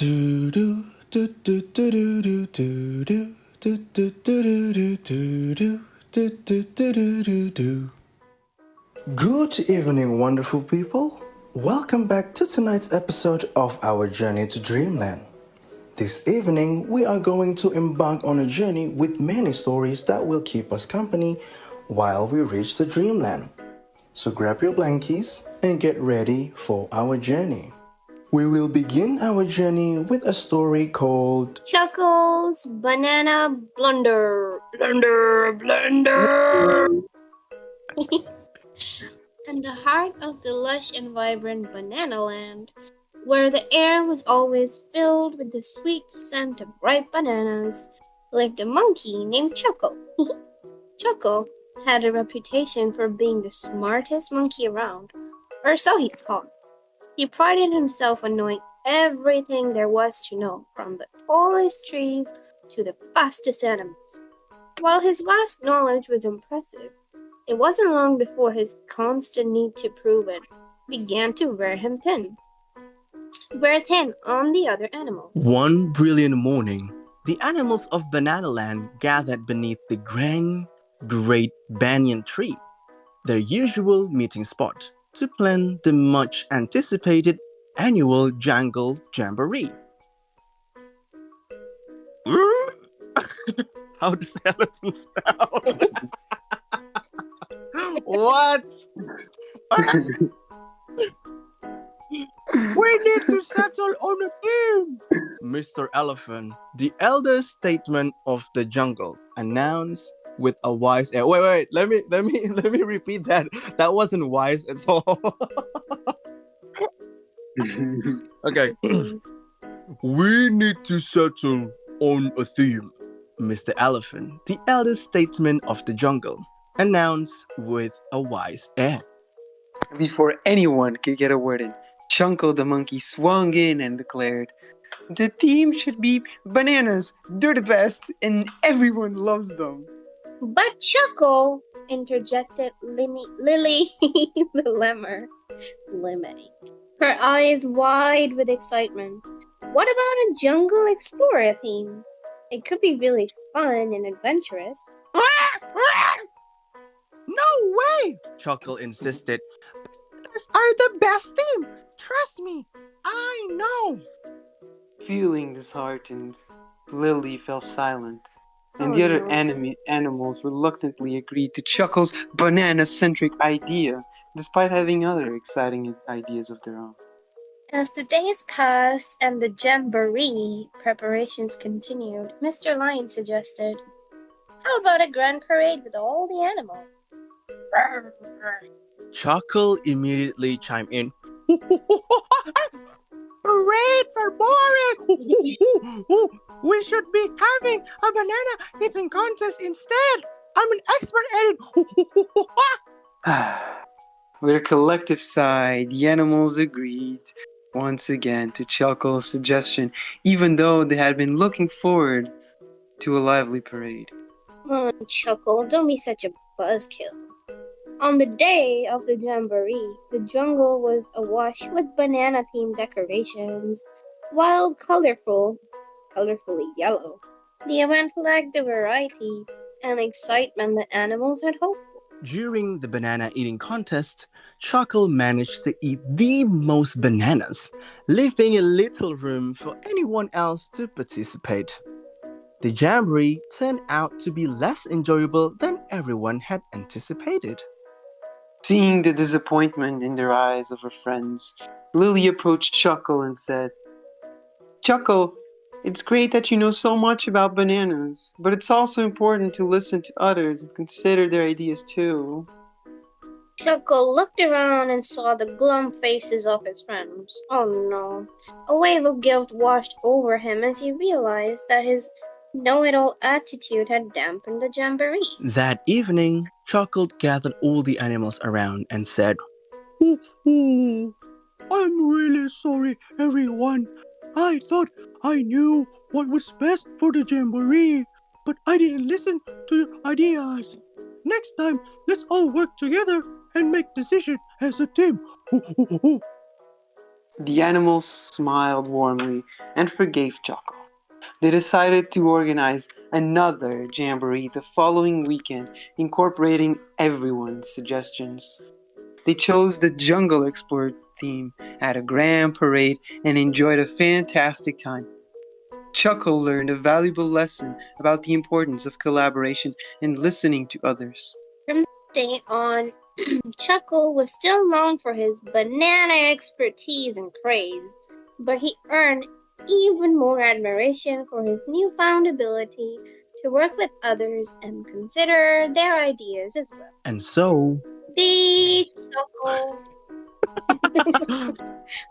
Do do do do do do do do do do do do do do do do do do do. Good evening, wonderful people. Welcome back to tonight's episode of Our Journey to Dreamland. This evening, we are going to embark on a journey with many stories that will keep us company while we reach the dreamland. So grab your blankies and get ready for our journey. We will begin our journey with a story called Chuckle's Banana Blunder. Blunder. In the heart of the lush and vibrant Banana Land, where the air was always filled with the sweet scent of ripe bananas, lived a monkey named Chuckle. Chuckle had a reputation for being the smartest monkey around, or so he thought. He prided himself on knowing everything there was to know, from the tallest trees to the fastest animals. While his vast knowledge was impressive, it wasn't long before his constant need to prove it began to wear him thin. Wear thin on the other animals. One brilliant morning, the animals of Banana Land gathered beneath the great banyan tree, their usual meeting spot, to plan the much anticipated annual jungle jamboree. How does elephant sound? What? We need to settle on a theme, Mr. Elephant, the elder statesman of the jungle, announced with a wise air. Wait, let me repeat that. That wasn't wise at all. Okay. We need to settle on a theme, Mr. Elephant, the elder statesman of the jungle, announced with a wise air. Before anyone could get a word in, Chuckle the monkey swung in and declared, "The theme should be bananas. They're the best, and everyone loves them." But Chuckle, interjected Lily the lemur. Her eyes wide with excitement. What about a jungle explorer theme? It could be really fun and adventurous. No way! Chuckle insisted. Bananas are the best theme. Trust me, I know. Feeling disheartened, Lily fell silent, and the other animals reluctantly agreed to Chuckle's banana-centric idea, despite having other exciting ideas of their own. As the days passed and the jamboree preparations continued, Mr. Lion suggested, "How about a grand parade with all the animals?" Chuckle immediately chimed in. Parades are boring! We should be having a banana eating contest instead! I'm an expert at it! With a collective sigh, the animals agreed once again to Chuckle's suggestion, even though they had been looking forward to a lively parade. Come on, Chuckle, don't be such a buzzkill. On the day of the jamboree, the jungle was awash with banana-themed decorations, wild, colorfully yellow. The event lacked the variety and excitement the animals had hoped for. During the banana eating contest, Chuckle managed to eat the most bananas, leaving a little room for anyone else to participate. The jamboree turned out to be less enjoyable than everyone had anticipated. Seeing the disappointment in the eyes of her friends, Lily approached Chuckle and said, "Chuckle, it's great that you know so much about bananas, but it's also important to listen to others and consider their ideas too." Chuckle looked around and saw the glum faces of his friends. Oh no. A wave of guilt washed over him as he realized that his know-it-all attitude had dampened the jamboree. That evening, Chuckle gathered all the animals around and said, I'm really sorry, everyone. I thought I knew what was best for the jamboree, but I didn't listen to your ideas. Next time, let's all work together and make decisions as a team. The animals smiled warmly and forgave Chuckle. They decided to organize another jamboree the following weekend, incorporating everyone's suggestions. They chose the Jungle Explorer theme, had a grand parade, and enjoyed a fantastic time. Chuckle learned a valuable lesson about the importance of collaboration and listening to others. From that day on, Chuckle was still known for his banana expertise and craze, but he earned even more admiration for his newfound ability to work with others and consider their ideas as well. And so, The Chuckle.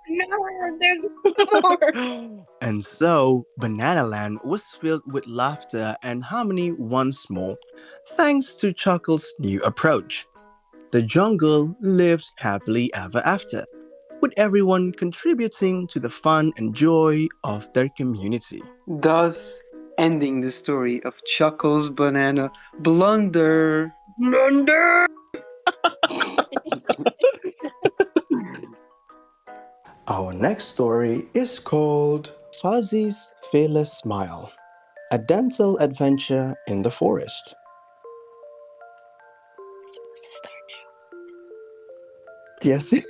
No, there's more. and so, Bananaland was filled with laughter and harmony once more, thanks to Chuckle's new approach. The jungle lived happily ever after, with everyone contributing to the fun and joy of their community. Thus, ending the story of Chuckle's banana blunder. Blunder! Our next story is called Fuzzy's Fearless Smile, a dental adventure in the forest. Supposed to start Yes, you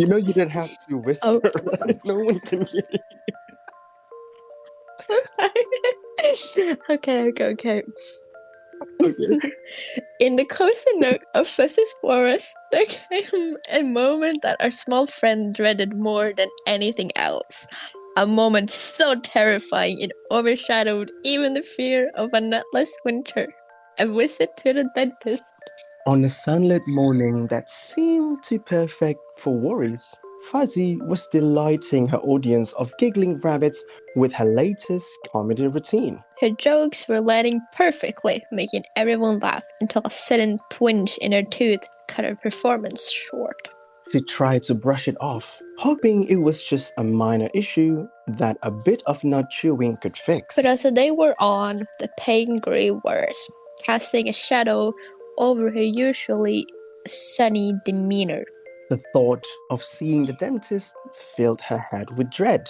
know you didn't have to whisper, right? No one can hear you. So sorry. Okay. Okay. In the cozy nook of Fuzzy's forest, there came a moment that our small friend dreaded more than anything else. A moment so terrifying it overshadowed even the fear of a nutless winter. A visit to the dentist. On a sunlit morning that seemed too perfect for worries, Fuzzy was delighting her audience of giggling rabbits with her latest comedy routine. Her jokes were landing perfectly, making everyone laugh until a sudden twinge in her tooth cut her performance short. She tried to brush it off, hoping it was just a minor issue that a bit of nut chewing could fix. But as the day wore on, the pain grew worse, casting a shadow over her usually sunny demeanor. The thought of seeing the dentist filled her head with dread,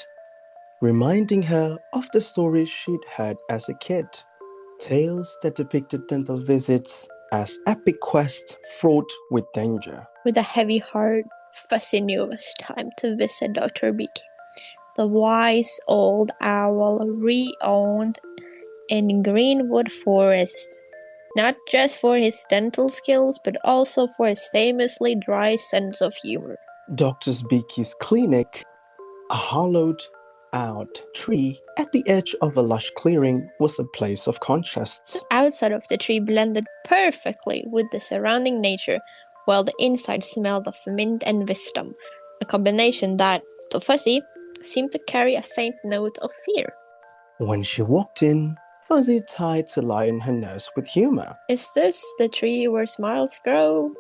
reminding her of the stories she'd heard as a kid. Tales that depicted dental visits as epic quests fraught with danger. With a heavy heart, Fuzzy knew it was time to visit Dr. Beaky. The wise old owl re-owned in Greenwood Forest, not just for his dental skills, but also for his famously dry sense of humor. Dr. Beaky's clinic, a hollowed out tree at the edge of a lush clearing, was a place of contrasts. The outside of the tree blended perfectly with the surrounding nature, while the inside smelled of mint and wisdom, a combination that, to Fuzzy, seemed to carry a faint note of fear. When she walked in, Fuzzy tried to lighten her nerves with humor. Is this the tree where smiles grow?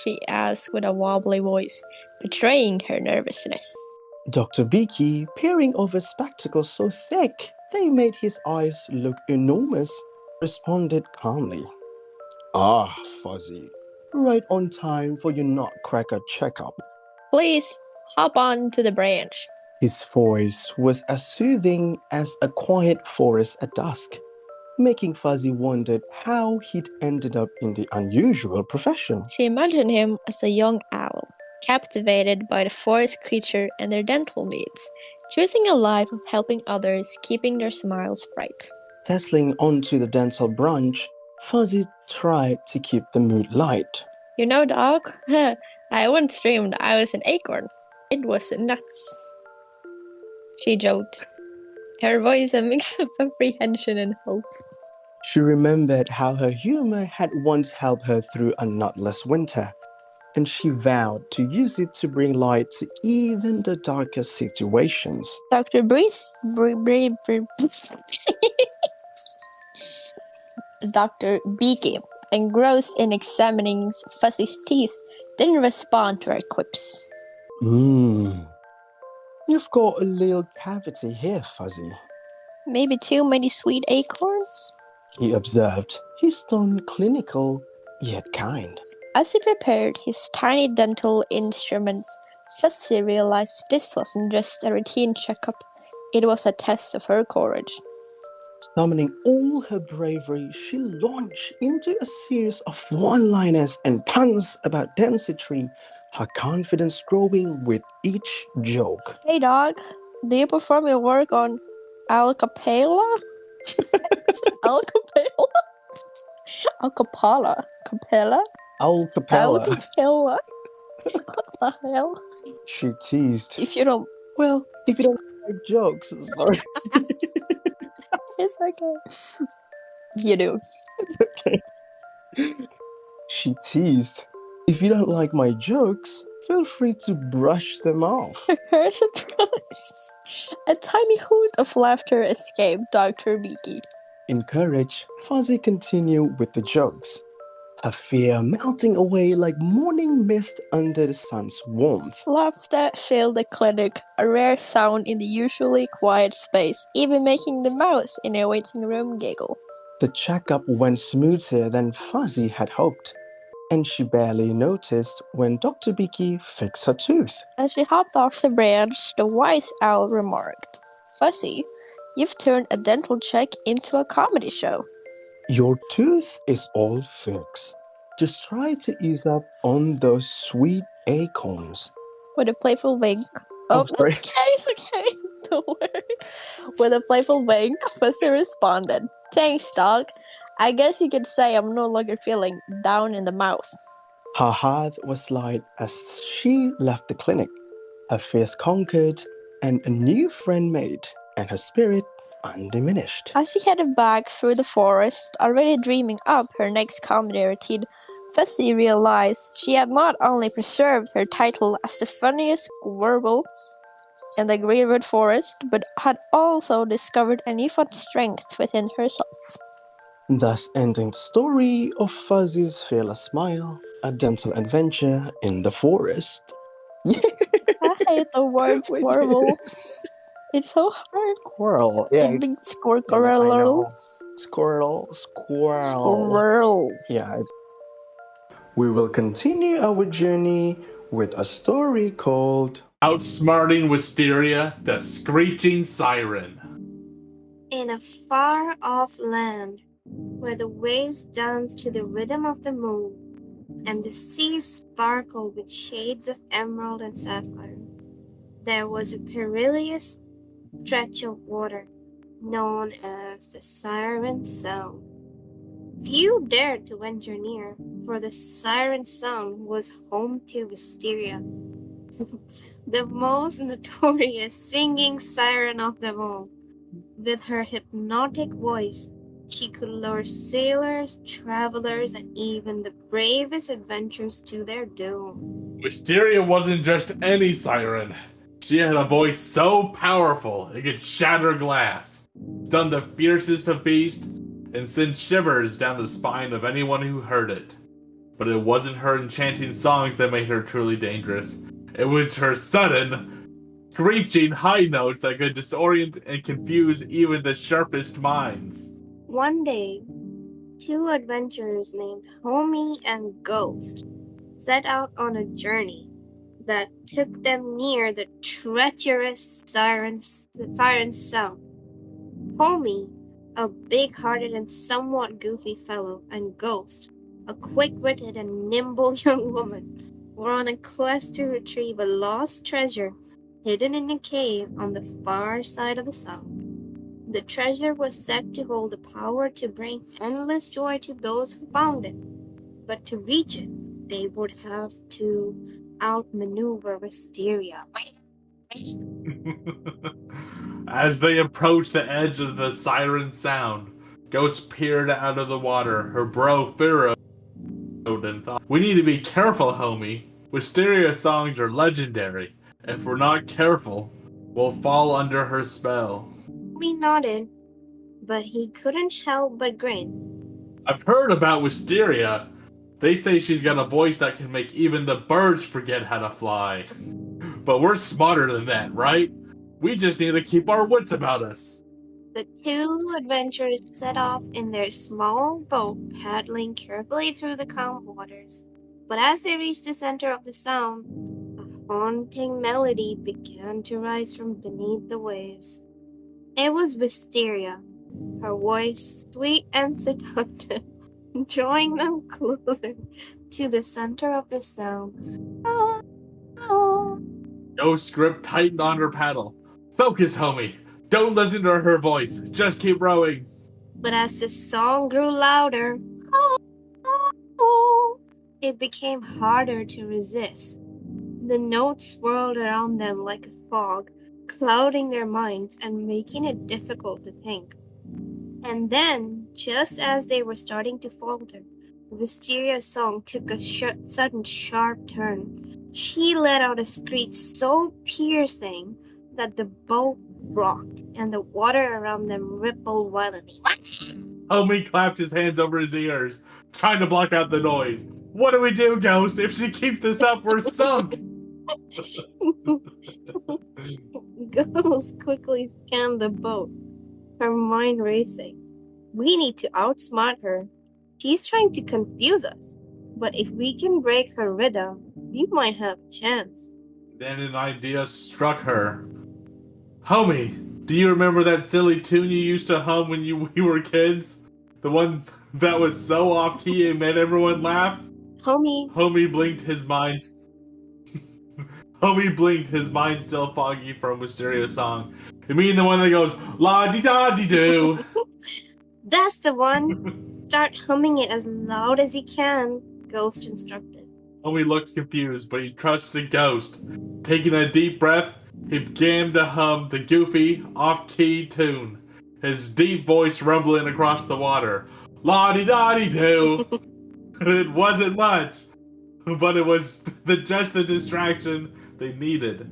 She asked with a wobbly voice, betraying her nervousness. Dr. Beaky, peering over spectacles so thick they made his eyes look enormous, responded calmly. Ah, Fuzzy, right on time for your nutcracker checkup. Please, hop on to the branch. His voice was as soothing as a quiet forest at dusk, making Fuzzy wonder how he'd ended up in the unusual profession. She imagined him as a young owl, captivated by the forest creature and their dental needs, choosing a life of helping others, keeping their smiles bright. Settling onto the dental branch, Fuzzy tried to keep the mood light. You know, dog, I once dreamed I was an acorn. It was nuts. She joked, her voice a mix of apprehension and hope. She remembered how her humor had once helped her through a nutless winter, and she vowed to use it to bring light to even the darkest situations. Dr. Dr. Beaky, engrossed in examining Fuzzy's teeth, didn't respond to her quips. You've got a little cavity here, Fuzzy, Maybe too many sweet acorns? he observed, his tone clinical yet kind. As he prepared his tiny dental instruments, Fuzzy realized this wasn't just a routine checkup, it was a test of her courage. Summoning all her bravery, she launched into a series of one-liners and puns about dentistry, her confidence growing with each joke. Hey dog, do you perform your work on Alcapella? Alcapella? Alcapella? Capella? Owl Capella, Alcapella? What the hell? she teased. If you don't, Well, if you don't like jokes, sorry. it's okay. You do. Okay. She teased. If you don't like my jokes, feel free to brush them off. To her surprise, a tiny hoot of laughter escaped Dr. Beaky. Encouraged, Fuzzy continued with the jokes, her fear melting away like morning mist under the sun's warmth. Laughter filled the clinic, a rare sound in the usually quiet space, even making the mouse in a waiting room giggle. The checkup went smoother than Fuzzy had hoped, and she barely noticed when Dr. Beaky fixed her tooth. As she hopped off the branch, the wise owl remarked, "Fuzzy, you've turned a dental check into a comedy show." Your tooth is all fixed. Just try to ease up on those sweet acorns. With a playful wink. Oh, Oh, sorry. it's okay. Don't worry. With a playful wink, Fuzzy responded, "Thanks, dog. I guess you could say I'm no longer feeling down in the mouth." Her heart was light as she left the clinic, her fears conquered, and a new friend made, and her spirit undiminished. As she headed back through the forest, already dreaming up her next comedy routine, Fuzzy realized she had not only preserved her title as the funniest squirrel in the Greenwood Forest, but had also discovered a newfound strength within herself. Thus ending the story of Fuzzy's fearless smile, a dental adventure in the forest. I hate the word Wait. squirrel. It's so hard. Squirrel. Yeah, It means I squirrel. know. Squirrel. Squirrel. Yeah. We will continue our journey with a story called Outsmarting Wisteria, the Screeching Siren. In a far-off land, where the waves dance to the rhythm of the moon, and the sea sparkled with shades of emerald and sapphire, there was a perilous stretch of water known as the Siren Sound. Few dared to venture near, for the Siren Sound was home to Wisteria, the most notorious singing siren of them all. With her hypnotic voice, she could lure sailors, travelers, and even the bravest adventurers to their doom. Wisteria wasn't just any siren. She had a voice so powerful it could shatter glass, stun the fiercest of beasts, and send shivers down the spine of anyone who heard it. But it wasn't her enchanting songs that made her truly dangerous. It was her sudden, screeching high notes that could disorient and confuse even the sharpest minds. One day, two adventurers named Homie and Ghost set out on a journey that took them near the treacherous Siren Sound. Homie, a big-hearted and somewhat goofy fellow, and Ghost, a quick-witted and nimble young woman, were on a quest to retrieve a lost treasure hidden in a cave on the far side of the sound. The treasure was said to hold the power to bring endless joy to those who found it, but to reach it, they would have to outmaneuver Wisteria. As they approached the edge of the Siren Sound, Ghost peered out of the water, her brow furrowed, and thought, "We need to be careful, homie. Wisteria songs are legendary. If we're not careful, we'll fall under her spell." Homie nodded, but he couldn't help but grin. "I've heard about Wisteria. They say she's got a voice that can make even the birds forget how to fly. But we're smarter than that, right? We just need to keep our wits about us." The two adventurers set off in their small boat, paddling carefully through the calm waters. But as they reached the center of the sound, a haunting melody began to rise from beneath the waves. It was Wisteria, her voice sweet and seductive, drawing them closer to the center of the sound. Oh, oh. Ghost grip tightened on her paddle. Focus, homie. Don't listen to her voice. Just keep rowing. But as the song grew louder, oh, oh, oh, it became harder to resist. The notes swirled around them like a fog, clouding their minds and making it difficult to think. And then, just as they were starting to falter, Wisteria's song took a sudden sharp turn. She let out a screech so piercing that the boat rocked and the water around them rippled violently. Homie clapped his hands over his ears, trying to block out the noise. What do we do, Ghost? If she keeps this up, we're sunk! Ghost quickly scanned the boat, her mind racing. We need to outsmart her. She's trying to confuse us. But if we can break her rhythm, we might have a chance. Then an idea struck her. Homie, do you remember that silly tune you used to hum when we were kids? The one that was so off key and made everyone laugh? Homie blinked, his mind still foggy from Wisteria's song. You mean the one that goes la di da di do? That's the one. Start humming it as loud as you can, Ghost instructed. Homie looked confused, but he trusted Ghost. Taking a deep breath, he began to hum the goofy, off-key tune, his deep voice rumbling across the water. La-di-da-di-do! It wasn't much, but it was just the distraction they needed.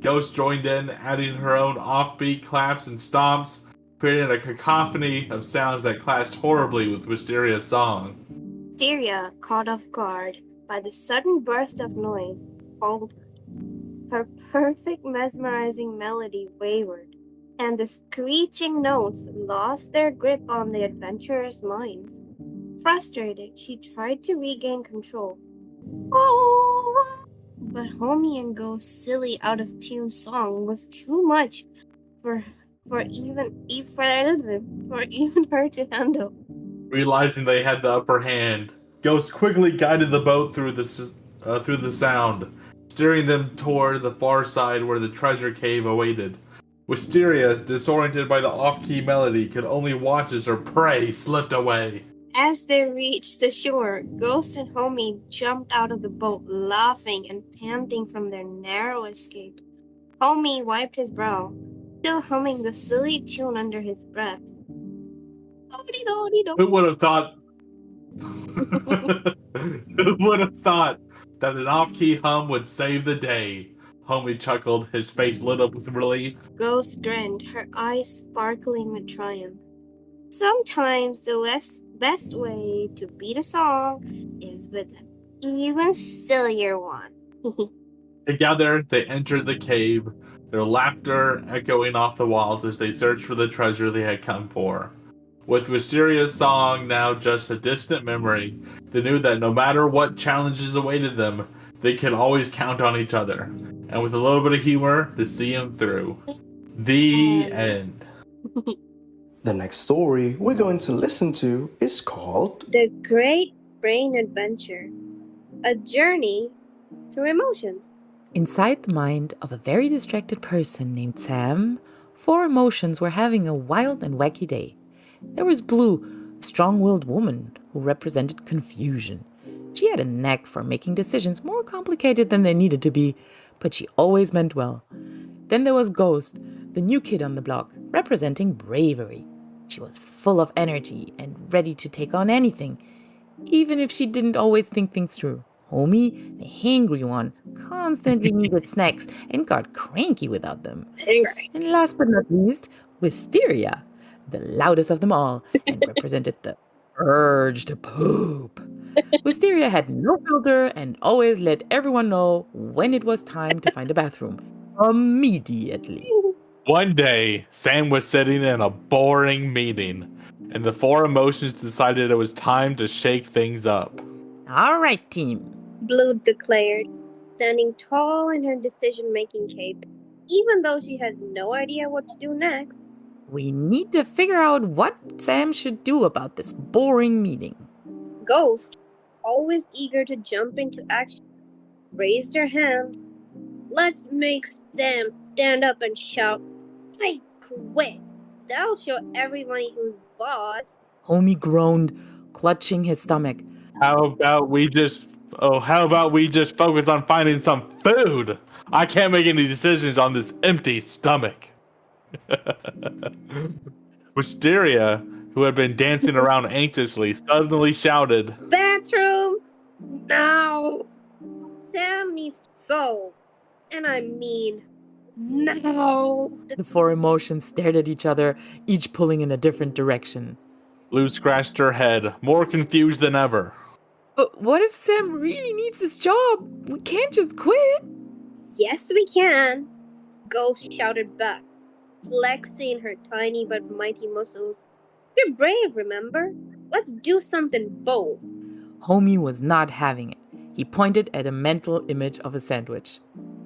Ghost joined in, adding her own offbeat claps and stomps, creating a cacophony of sounds that clashed horribly with Wisteria's song. Wisteria, caught off guard by the sudden burst of noise, faltered. Her perfect, mesmerizing melody wavered, and the screeching notes lost their grip on the adventurers' minds. Frustrated, she tried to regain control. Oh! But Homie and Ghost's silly, out-of-tune song was too much for even her to handle. Realizing they had the upper hand, Ghost quickly guided the boat through the sound, steering them toward the far side where the treasure cave awaited. Wisteria, disoriented by the off-key melody, could only watch as her prey slipped away. As they reached the shore, Ghost and Homie jumped out of the boat, laughing and panting from their narrow escape. Homie wiped his brow, still humming the silly tune under his breath. Who would have thought? Who would have thought that an off-key hum would save the day? Homie chuckled, his face lit up with relief. Ghost grinned, her eyes sparkling with triumph. Sometimes the best way to beat a song is with an even sillier one. Together, they entered the cave, their laughter echoing off the walls as they searched for the treasure they had come for. With Wisteria's song now just a distant memory, they knew that no matter what challenges awaited them, they could always count on each other, and with a little bit of humor, to see them through. The end. The next story we're going to listen to is called The Great Brain Adventure, a journey through emotions. Inside the mind of a very distracted person named Sam, 4 emotions were having a wild and wacky day. There was Blue, a strong-willed woman who represented confusion. She had a knack for making decisions more complicated than they needed to be, but she always meant well. Then there was Ghost, the new kid on the block, representing bravery. She was full of energy and ready to take on anything, even if she didn't always think things through. Homie, the hangry one, constantly needed snacks and got cranky without them. And last but not least, Wisteria, the loudest of them all, and represented the urge to poop. Wisteria had no filter and always let everyone know when it was time to find a bathroom. Immediately. One day, Sam was sitting in a boring meeting, and the four emotions decided it was time to shake things up. All right, team. Blue declared, standing tall in her decision-making cape, even though she had no idea what to do next. We need to figure out what Sam should do about this boring meeting. Ghost, always eager to jump into action, raised her hand. Let's make Sam stand up and shout, "I quit. That'll show everybody who's boss." Homie groaned, clutching his stomach. How about we just focus on finding some food? I can't make any decisions on this empty stomach. Wisteria, who had been dancing around anxiously, suddenly shouted, "Bathroom! Now! Sam needs to go. And I mean, now!" The four emotions stared at each other, each pulling in a different direction. Blue scratched her head, more confused than ever. But what if Sam really needs this job? We can't just quit. "Yes, we can," Ghost shouted back, flexing her tiny but mighty muscles. "You're brave, remember? Let's do something bold." Homie was not having it. He pointed at a mental image of a sandwich.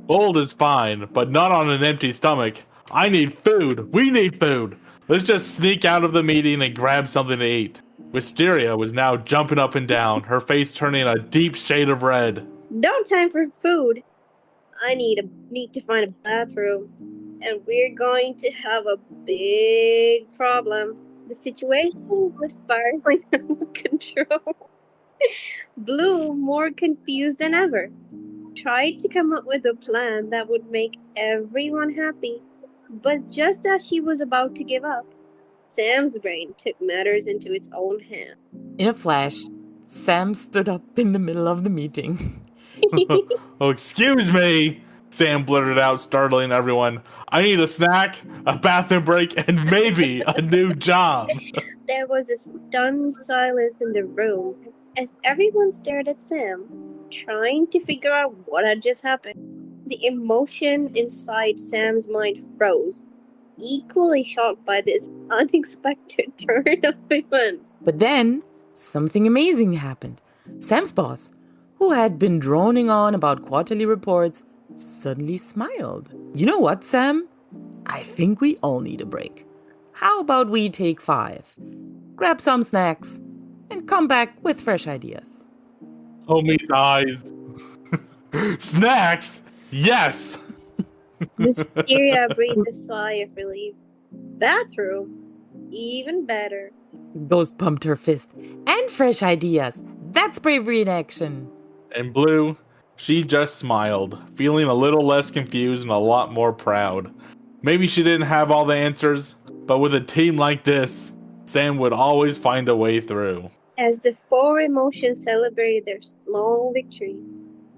Bold is fine, but not on an empty stomach. I need food. We need food. Let's just sneak out of the meeting and grab something to eat. Wisteria was now jumping up and down, her face turning a deep shade of red. "No time for food. I need to find a bathroom. And we're going to have a big problem." The situation was spiraling out of control. Blue, more confused than ever, tried to come up with a plan that would make everyone happy. But just as she was about to give up, Sam's brain took matters into its own hands. In a flash, Sam stood up in the middle of the meeting. Oh, excuse me, Sam blurted out, startling everyone. I need a snack, a bathroom break, and maybe a new job. There was a stunned silence in the room as everyone stared at Sam, trying to figure out what had just happened. The emotion inside Sam's mind froze, equally shocked by this unexpected turn of events. But then, something amazing happened. Sam's boss, who had been droning on about quarterly reports, suddenly smiled. You know what, Sam? I think we all need a break. How about we take 5, grab some snacks, and come back with fresh ideas? Homie's eyes. Snacks? Yes! Wisteria breathed a sigh of relief. Bathroom? Even better. Ghost pumped her fist. And fresh ideas. That's bravery in action. And Blue, she just smiled, feeling a little less confused and a lot more proud. Maybe she didn't have all the answers, but with a team like this, Sam would always find a way through. As the 4 emotions celebrated their small victory,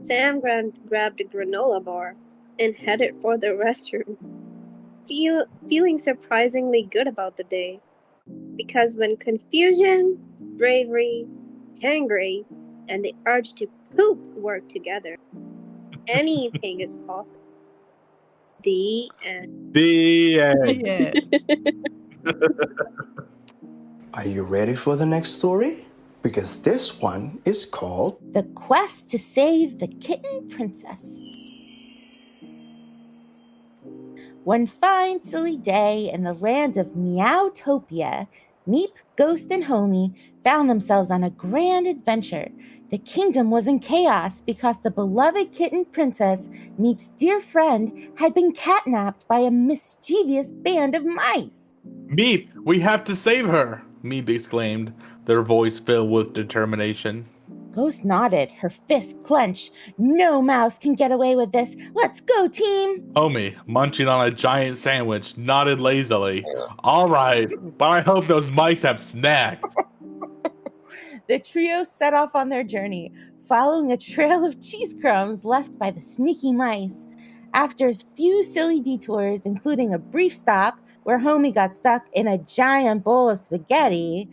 Sam grabbed a granola bar and headed for the restroom, feeling surprisingly good about the day. Because when confusion, bravery, hangry, and the urge to poop work together, anything is possible. The end. The end. Yeah. Are you ready for the next story? Because this one is called The Quest to Save the Kitten Princess. One fine, silly day in the land of Meowtopia, Meep, Ghost, and Homie found themselves on a grand adventure. The kingdom was in chaos because the beloved kitten princess, Meep's dear friend, had been catnapped by a mischievous band of mice. Meep, we have to save her, Meep exclaimed, their voice filled with determination. Ghost nodded, her fist clenched. No mouse can get away with this. Let's go, team! Homie, munching on a giant sandwich, nodded lazily. All right, but I hope those mice have snacks. The trio set off on their journey, following a trail of cheese crumbs left by the sneaky mice. After a few silly detours, including a brief stop where Homie got stuck in a giant bowl of spaghetti,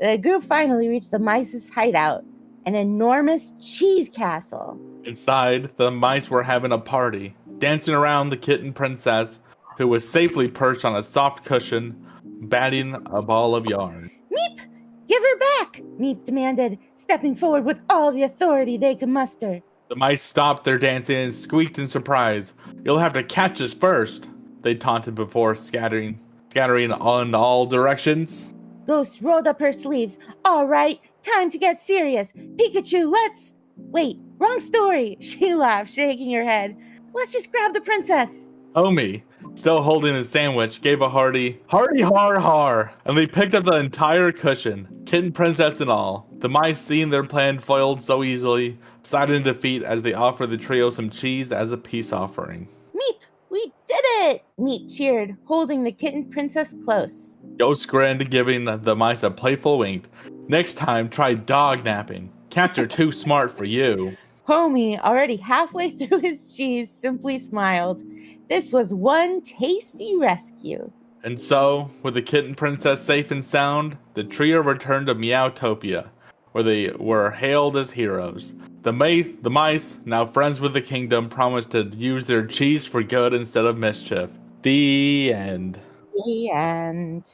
the group finally reached the mice's hideout, an enormous cheese castle. Inside, the mice were having a party, dancing around the kitten princess, who was safely perched on a soft cushion, batting a ball of yarn. Meep! Give her back! Meep demanded, stepping forward with all the authority they could muster. The mice stopped their dancing and squeaked in surprise. You'll have to catch us first, they taunted before scattering in all directions. Ghost rolled up her sleeves. All right, time to get serious. Pikachu, let's... Wait, wrong story. She laughed, shaking her head. Let's just grab the princess. Homie, still holding his sandwich, gave a hearty har har, and they picked up the entire cushion, Kitten, princess, and all. The mice, seeing their plan foiled so easily, sighed in defeat as they offered the trio some cheese as a peace offering. Meep, we did it! Meep cheered, holding the kitten princess close. Ghost grinned, giving the mice a playful wink. Next time, try dog napping. Cats are too smart for you. Homie, already halfway through his cheese, simply smiled. This was one tasty rescue. And so, with the kitten princess safe and sound, the trio returned to Meowtopia, where they were hailed as heroes. The mice, now friends with the kingdom, promised to use their cheese for good instead of mischief. The end. The end.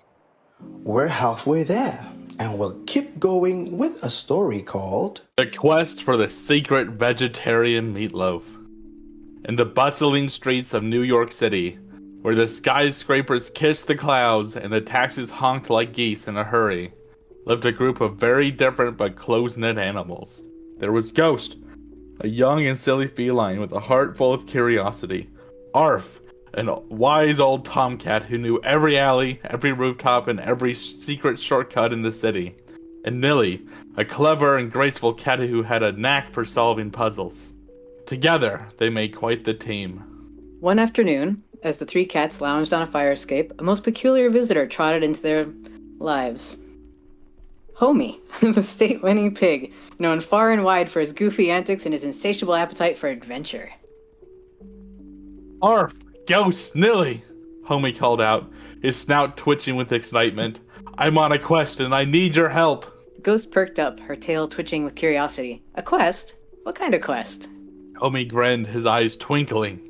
We're halfway there, and we'll keep going with a story called The Quest for the Secret Vegetarian Meatloaf. In the bustling streets of New York City, where the skyscrapers kissed the clouds and the taxis honked like geese in a hurry, lived a group of very different but close-knit animals. There was Ghost, a young and silly feline with a heart full of curiosity. Arf, a wise old tomcat who knew every alley, every rooftop, and every secret shortcut in the city. And Nilly, a clever and graceful cat who had a knack for solving puzzles. Together, they made quite the team. One afternoon, as the three cats lounged on a fire escape, a most peculiar visitor trotted into their lives. Homie, the state-winning pig, known far and wide for his goofy antics and his insatiable appetite for adventure. Arf, Ghost, Nilly, Homie called out, his snout twitching with excitement. I'm on a quest and I need your help. Ghost perked up, her tail twitching with curiosity. A quest? What kind of quest? Homie grinned, his eyes twinkling.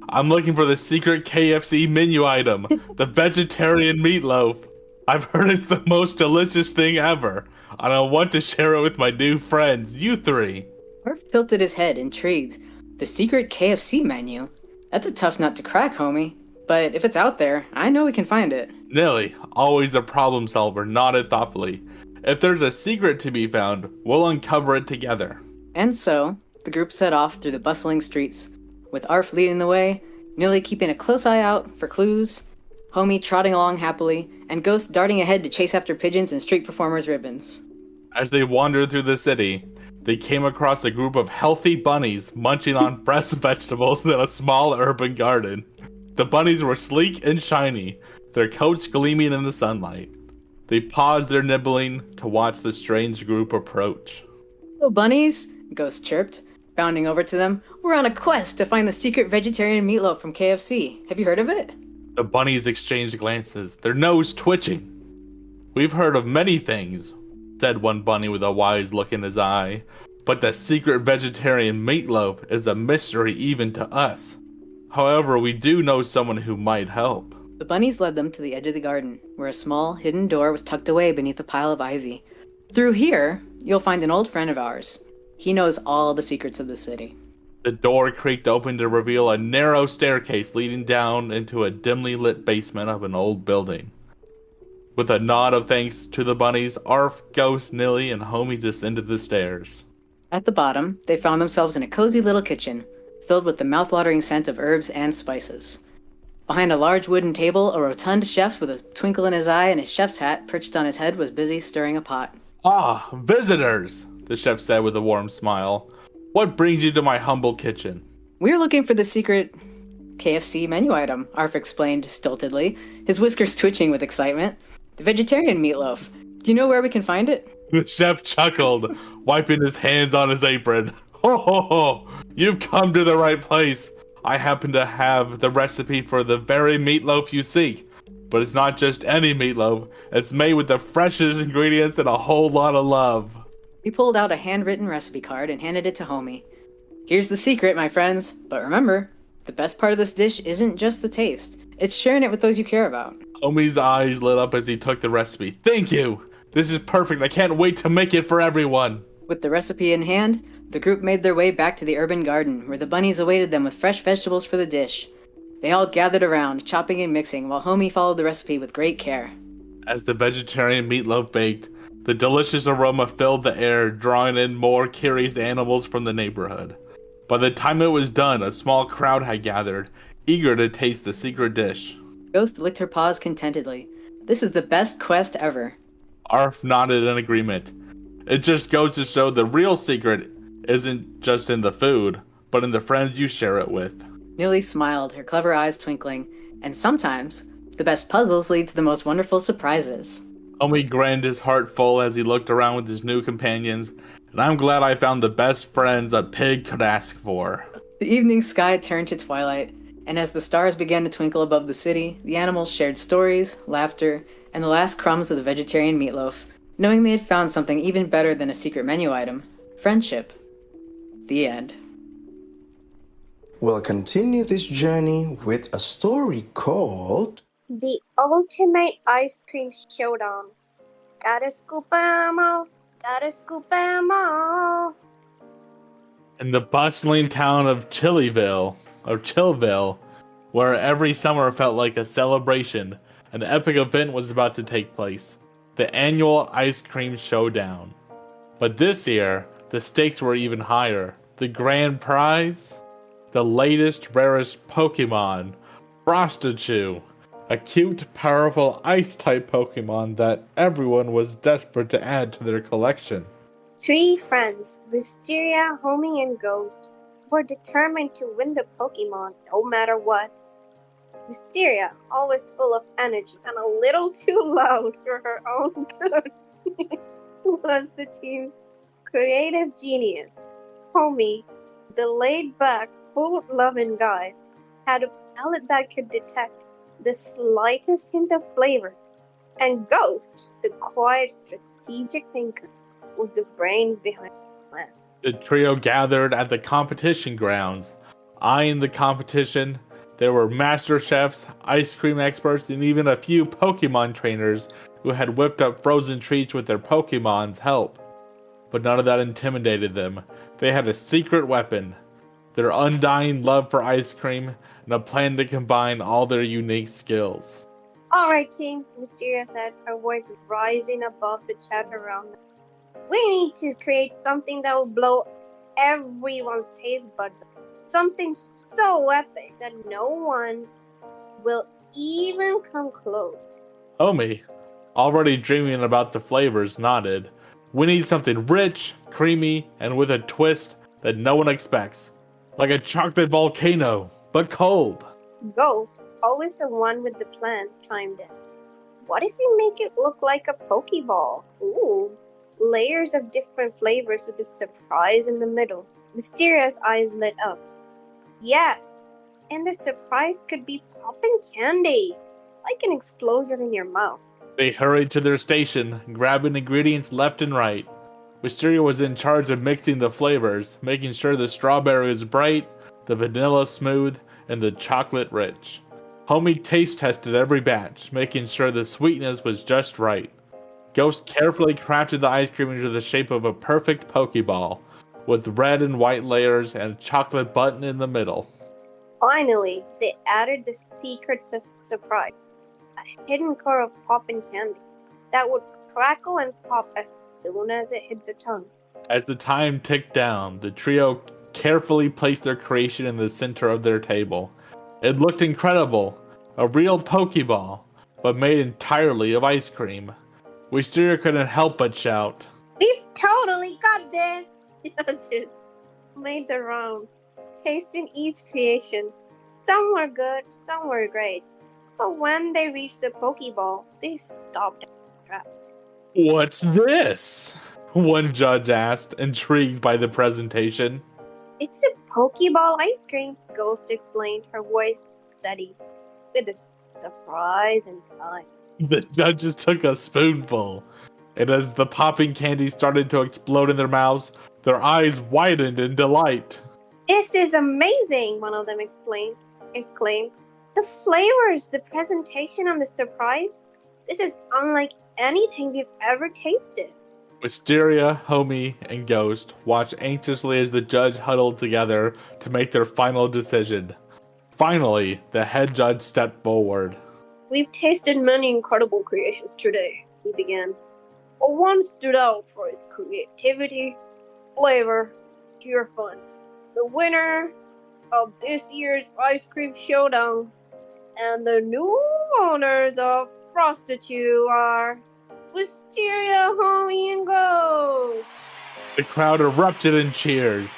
I'm looking for the secret KFC menu item, the vegetarian meatloaf. I've heard it's the most delicious thing ever, and I want to share it with my new friends, you three. Orf tilted his head, intrigued. The secret KFC menu? That's a tough nut to crack, homie. But if it's out there, I know we can find it. Nilly, always the problem solver, nodded thoughtfully. If there's a secret to be found, we'll uncover it together. And so, the group set off through the bustling streets, with Arf leading the way, Nilly keeping a close eye out for clues, Homie trotting along happily, and Ghost darting ahead to chase after pigeons and street performers' ribbons. As they wandered through the city, they came across a group of healthy bunnies munching on fresh vegetables in a small urban garden. The bunnies were sleek and shiny, their coats gleaming in the sunlight. They paused their nibbling to watch the strange group approach. "Hello, bunnies," Ghost chirped, bounding over to them. "We're on a quest to find the secret vegetarian meatloaf from KFC. Have you heard of it?" The bunnies exchanged glances, their nose twitching. We've heard of many things, said one bunny with a wise look in his eye, but the secret vegetarian meatloaf is a mystery even to us. However, we do know someone who might help. The bunnies led them to the edge of the garden, where a small, hidden door was tucked away beneath a pile of ivy. Through here, you'll find an old friend of ours. He knows all the secrets of the city. The door creaked open to reveal a narrow staircase leading down into a dimly lit basement of an old building. With a nod of thanks to the bunnies, Arf, Ghost, Nilly, and Homie descended the stairs. At the bottom, they found themselves in a cozy little kitchen, filled with the mouth-watering scent of herbs and spices. Behind a large wooden table, a rotund chef with a twinkle in his eye and his chef's hat perched on his head was busy stirring a pot. Ah, visitors, the chef said with a warm smile. What brings you to my humble kitchen? "We're looking for the secret KFC menu item," Arf explained stiltedly, his whiskers twitching with excitement. "The vegetarian meatloaf. Do you know where we can find it?" The chef chuckled, wiping his hands on his apron. Ho ho ho! You've come to the right place. I happen to have the recipe for the very meatloaf you seek. But it's not just any meatloaf. It's made with the freshest ingredients and a whole lot of love. He pulled out a handwritten recipe card and handed it to Homie. "Here's the secret, my friends. But remember, the best part of this dish isn't just the taste. It's sharing it with those you care about. Homie's eyes lit up as he took the recipe. Thank you! This is perfect. I can't wait to make it for everyone. With the recipe in hand, the group made their way back to the urban garden, where the bunnies awaited them with fresh vegetables for the dish. They all gathered around, chopping and mixing, while Homie followed the recipe with great care. As the vegetarian meatloaf baked, the delicious aroma filled the air, drawing in more curious animals from the neighborhood. By the time it was done, a small crowd had gathered, eager to taste the secret dish. Ghost licked her paws contentedly. This is the best quest ever. Arf nodded in agreement. It just goes to show the real secret isn't just in the food, but in the friends you share it with. Nilly smiled, her clever eyes twinkling, and sometimes, the best puzzles lead to the most wonderful surprises. Homie grinned, his heart full as he looked around with his new companions, and I'm glad I found the best friends a pig could ask for. The evening sky turned to twilight, and as the stars began to twinkle above the city, the animals shared stories, laughter, and the last crumbs of the vegetarian meatloaf, knowing they had found something even better than a secret menu item: friendship. The end. We'll continue this journey with a story called The Ultimate Ice Cream Showdown. Gotta scoop 'em all, gotta scoop 'em all. In the bustling town of Chillville, where every summer felt like a celebration, an epic event was about to take place: the annual Ice Cream Showdown. But this year, the stakes were even higher. The grand prize? The latest, rarest Pokemon, Frostachew, a cute, powerful Ice-type Pokemon that everyone was desperate to add to their collection. 3 friends, Wisteria, Homie, and Ghost, were determined to win the Pokemon no matter what. Wisteria, always full of energy and a little too loud for her own good, was the team's creative genius. Homie, the laid-back, food-loving guy, had a palate that could detect the slightest hint of flavor, and Ghost, the quiet, strategic thinker, was the brains behind the plan. The trio gathered at the competition grounds. Eyeing the competition, there were master chefs, ice cream experts, and even a few Pokemon trainers who had whipped up frozen treats with their Pokemon's help. But none of that intimidated them. They had a secret weapon: their undying love for ice cream and a plan to combine all their unique skills. Alright team, Wisteria said, her voice rising above the chatter around them. We need to create something that will blow everyone's taste buds. Something so epic that no one will even come close. Homie, already dreaming about the flavors, nodded. We need something rich, creamy, and with a twist that no one expects. Like a chocolate volcano, but cold. Ghost, always the one with the plan, chimed in. What if we make it look like a Pokeball? Ooh, layers of different flavors with a surprise in the middle. Wisteria's eyes lit up. Yes, and the surprise could be popping candy, like an explosion in your mouth. They hurried to their station, grabbing ingredients left and right. Wisteria was in charge of mixing the flavors, making sure the strawberry was bright, the vanilla smooth, and the chocolate rich. Homie taste tested every batch, making sure the sweetness was just right. Ghost carefully crafted the ice cream into the shape of a perfect Pokeball, with red and white layers and a chocolate button in the middle. Finally, they added the secret surprise, a hidden core of popping candy that would crackle and pop as soon as it hit the tongue. As the time ticked down, the trio carefully placed their creation in the center of their table. It looked incredible, a real Pokeball, but made entirely of ice cream. Wisteria couldn't help but shout, We've totally got this! Judges made the rounds, tasting each creation. Some were good, some were great. But when they reached the Pokeball, they stopped at the trap. What's this? One judge asked, intrigued by the presentation. It's a Pokeball ice cream, Ghost explained, her voice steady, with a surprise inside. The judges took a spoonful, and as the popping candy started to explode in their mouths, their eyes widened in delight. This is amazing, one of them exclaimed. The The flavors, the presentation, and the surprise. This is unlike anything we've ever tasted. Wisteria, Homie, and Ghost watch anxiously as the judge huddled together to make their final decision. Finally, the head judge stepped forward. We've tasted many incredible creations today, he began. But one stood out for its creativity, flavor, sheer fun. The winner of this year's Ice Cream Showdown and the new owners of Prostitute are Wisteria, Homie, and Ghost. The crowd erupted in cheers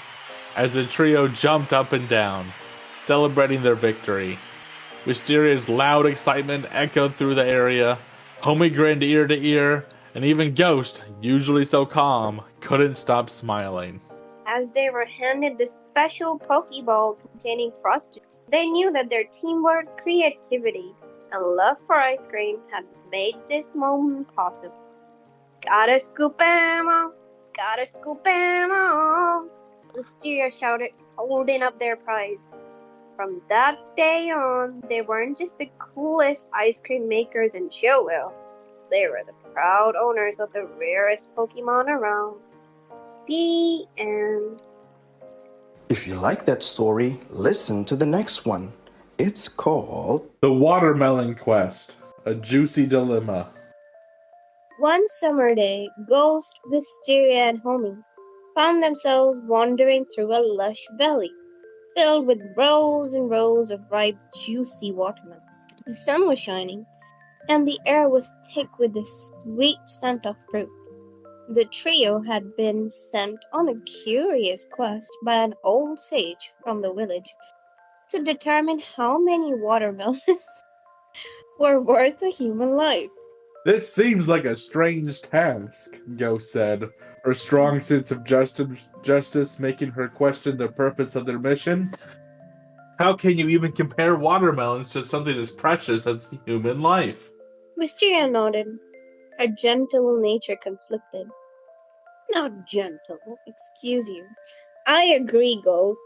as the trio jumped up and down, celebrating their victory. Wisteria's loud excitement echoed through the area. Homie grinned ear to ear, and even Ghost, usually so calm, couldn't stop smiling. As they were handed the special Pokeball containing Frosted, they knew that their teamwork, creativity, and love for ice cream had made this moment possible. Gotta scoop 'em all! Gotta scoop 'em all! Wisteria shouted, holding up their prize. From that day on, they weren't just the coolest ice cream makers in Chillville. They were the proud owners of the rarest Pokemon around. The end. If you like that story, listen to the next one. It's called The Watermelon Quest, a juicy dilemma. One summer day, Ghost, Wisteria, and Homie found themselves wandering through a lush valley filled with rows and rows of ripe, juicy watermelon. The sun was shining, and the air was thick with the sweet scent of fruit. The trio had been sent on a curious quest by an old sage from the village to determine how many watermelons were worth a human life. This seems like a strange task, Ghost said, her strong sense of justice making her question the purpose of their mission. How can you even compare watermelons to something as precious as human life? Wisteria nodded, her gentle nature conflicted. Not gentle, excuse you. I agree, Ghost.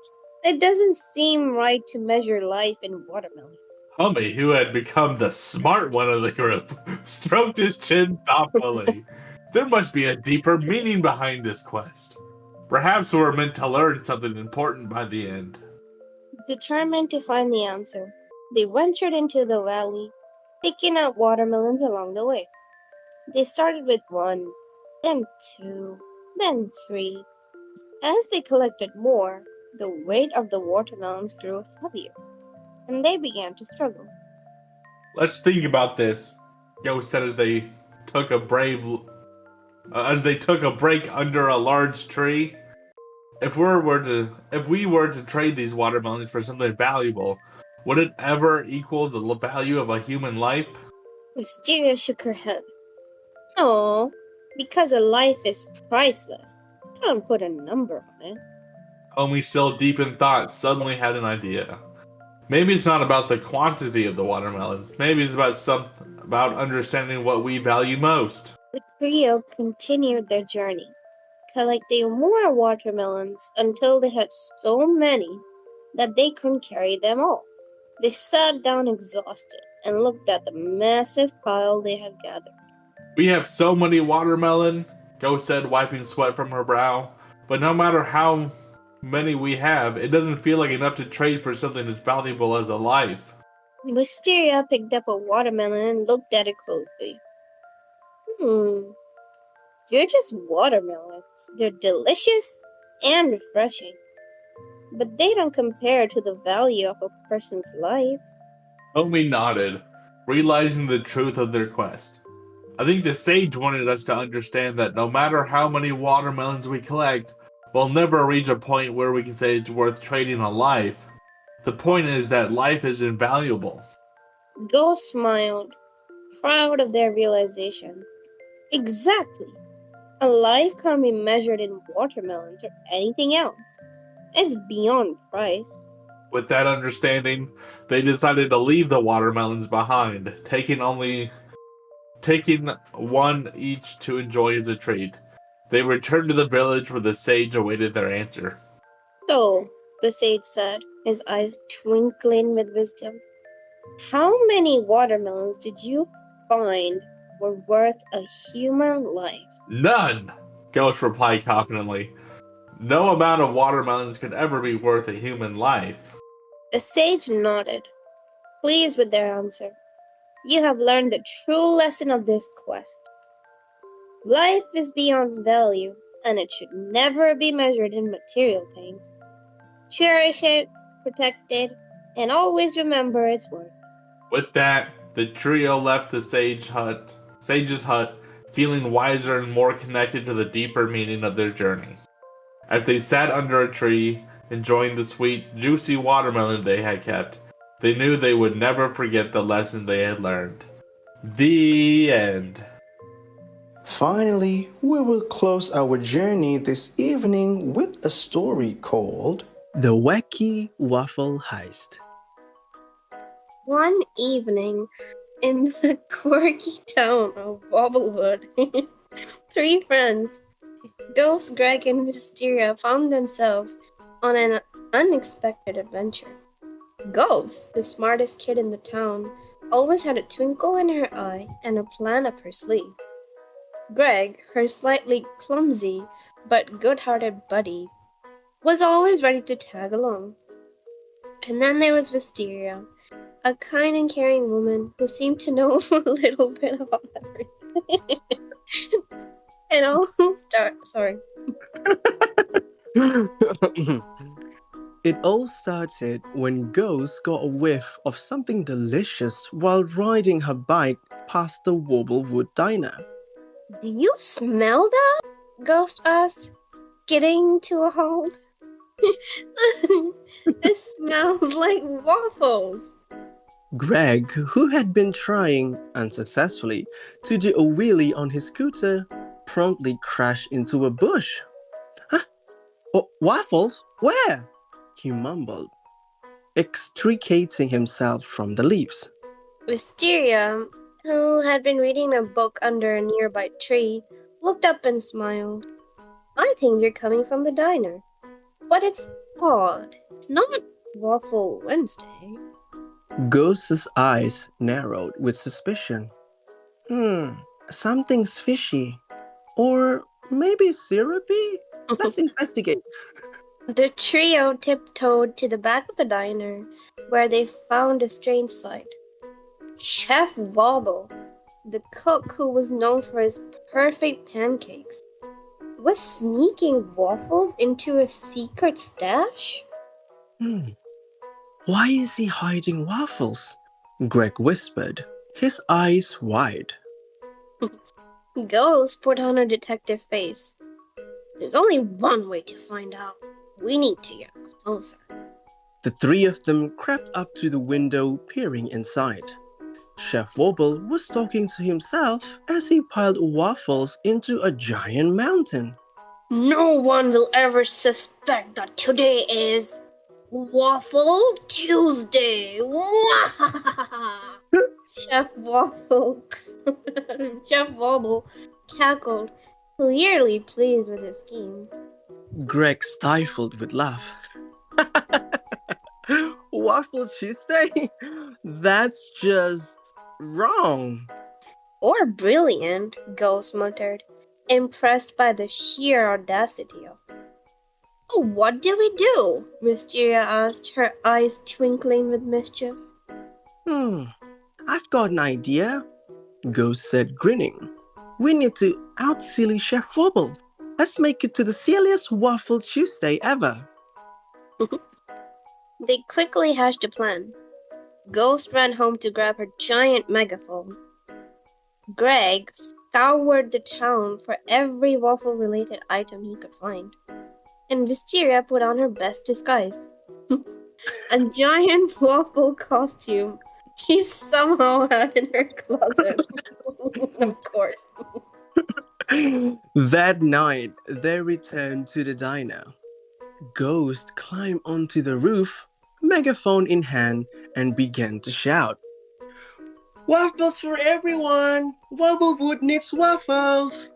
It doesn't seem right to measure life in watermelons. Homie, who had become the smart one of the group, stroked his chin thoughtfully. There must be a deeper meaning behind this quest. Perhaps we're meant to learn something important by the end. Determined to find the answer, they ventured into the valley, picking out watermelons along the way. They started with one, then two, then three. As they collected more, the weight of the watermelons grew heavier, and they began to struggle. Let's think about this, Ghost said as they took a break under a large tree. If we were to trade these watermelons for something valuable, would it ever equal the value of a human life? Wisteria shook her head. No, because a life is priceless. Can't put a number on it. Homie, still deep in thought, suddenly had an idea. Maybe it's not about the quantity of the watermelons. Maybe it's about understanding what we value most. The trio continued their journey, collecting more watermelons until they had so many that they couldn't carry them all. They sat down exhausted and looked at the massive pile they had gathered. We have so many watermelon, Ghost said, wiping sweat from her brow. But no matter how many we have, it doesn't feel like enough to trade for something as valuable as a life. Wisteria picked up a watermelon and looked at it closely. They're just watermelons. They're delicious and refreshing. But they don't compare to the value of a person's life. Homie nodded, realizing the truth of their quest. I think the sage wanted us to understand that no matter how many watermelons we collect, we'll never reach a point where we can say it's worth trading a life. The point is that life is invaluable. Ghost smiled, proud of their realization. Exactly. A life can't be measured in watermelons or anything else. It's beyond price. With that understanding, they decided to leave the watermelons behind, taking one each to enjoy as a treat. They returned to the village where the sage awaited their answer. So, the sage said, his eyes twinkling with wisdom, How many watermelons did you find were worth a human life? None, Ghost replied confidently. No amount of watermelons could ever be worth a human life. The sage nodded, pleased with their answer. You have learned the true lesson of this quest. Life is beyond value, and it should never be measured in material things. Cherish it, protect it, and always remember its worth. With that, the trio left the sage's hut, feeling wiser and more connected to the deeper meaning of their journey. As they sat under a tree, enjoying the sweet, juicy watermelon they had kept, they knew they would never forget the lesson they had learned. The end. Finally, we will close our journey this evening with a story called The Wacky Waffle Heist. One evening, in the quirky town of Wobblewood, three friends, Ghost, Greg, and Wisteria, found themselves on an unexpected adventure. Ghost, the smartest kid in the town, always had a twinkle in her eye and a plan up her sleeve. Greg, her slightly clumsy but good-hearted buddy, was always ready to tag along. And then there was Wisteria, a kind and caring woman who seemed to know a little bit about everything. And It all started when Ghost got a whiff of something delicious while riding her bike past the Wobblewood diner. Do you smell that? Ghost asked, getting to a halt. It smells like waffles. Greg, who had been trying, unsuccessfully, to do a wheelie on his scooter, promptly crashed into a bush. Huh? Oh, waffles? Where? He mumbled, extricating himself from the leaves. Wisteria, who had been reading a book under a nearby tree, looked up and smiled. I think they're coming from the diner. But it's odd. It's not Waffle Wednesday. Ghost's eyes narrowed with suspicion. Something's fishy. Or maybe syrupy? Let's investigate. The trio tiptoed to the back of the diner, where they found a strange sight. Chef Wobble, the cook who was known for his perfect pancakes, was sneaking waffles into a secret stash? Why is he hiding waffles? Greg whispered, his eyes wide. Ghost put on a detective face. There's only one way to find out. We need to get closer. The three of them crept up to the window, peering inside. Chef Wobble was talking to himself as he piled waffles into a giant mountain. No one will ever suspect that today is Waffle Tuesday. Chef Wobble cackled, clearly pleased with his scheme. Greg stifled with laugh. Waffle Tuesday? That's just wrong. Or brilliant, Ghost muttered, impressed by the sheer audacity of it. Oh, what do we do? Wisteria asked, her eyes twinkling with mischief. I've got an idea, Ghost said, grinning. We need to out-silly Chef Wobble. Let's make it to the silliest Waffle Tuesday ever. They quickly hatched a plan. Ghost ran home to grab her giant megaphone. Greg scoured the town for every waffle-related item he could find. And Wisteria put on her best disguise. A giant waffle costume she somehow had in her closet. Of course. That night, they returned to the diner. Ghost climbed onto the roof, megaphone in hand, and began to shout. Waffles for everyone! Wobblewood needs waffles!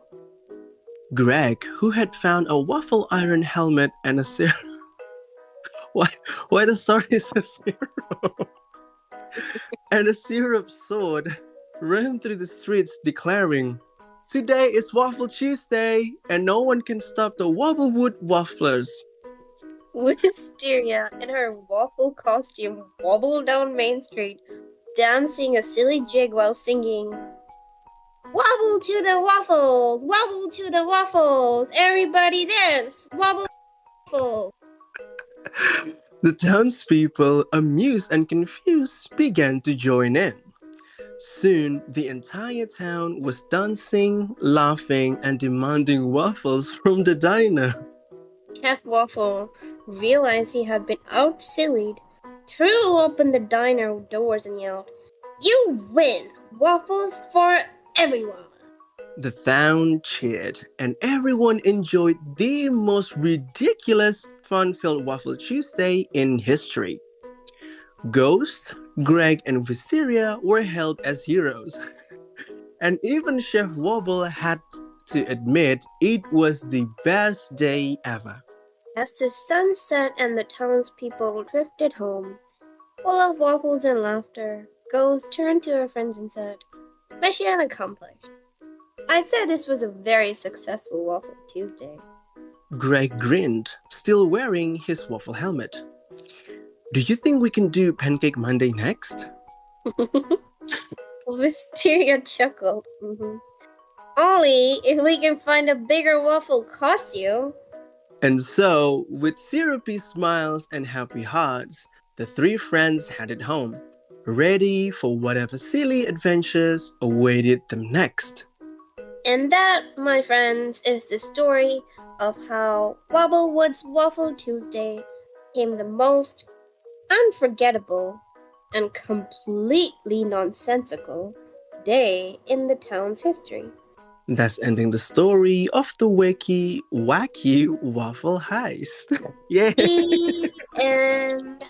Greg, who had found a waffle iron helmet and a zero... Why the story is a zero? and a syrup sword ran through the streets declaring, "Today is Waffle Tuesday, and no one can stop the Wobblewood Wafflers." Wisteria, in her waffle costume, wobbled down Main Street, dancing a silly jig while singing, "Wobble to the waffles! Wobble to the waffles! Everybody dance! Wobble waffle!" The townspeople, amused and confused, began to join in. Soon, the entire town was dancing, laughing, and demanding waffles from the diner. Chef Waffle realized he had been out-sillied, threw open the diner doors and yelled, "You win! Waffles for everyone!" The town cheered, and everyone enjoyed the most ridiculous, fun-filled Waffle Tuesday in history. Ghost, Greg, and Wisteria were hailed as heroes. And even Chef Wobble had to admit it was the best day ever. As the sun set and the townspeople drifted home, full of waffles and laughter, Ghost turned to her friends and said, "Mission accomplished. I'd say this was a very successful Waffle Tuesday." Greg grinned, still wearing his waffle helmet. "Do you think we can do Pancake Monday next?" Wisteria chuckled. Only if we can find a bigger waffle costume. And so, with syrupy smiles and happy hearts, the three friends headed home, ready for whatever silly adventures awaited them next. And that, my friends, is the story of how Wobblewood's Waffle Tuesday became the most unforgettable and completely nonsensical day in the town's history. Thus ending the story of the wacky waffle heist. Yeah. And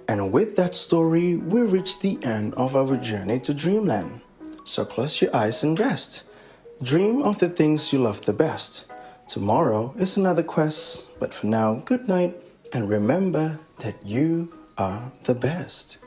And with that story, we reach the end of our journey to Dreamland. So close your eyes and rest. Dream of the things you love the best. Tomorrow is another quest, but for now, good night, and remember that you are the best.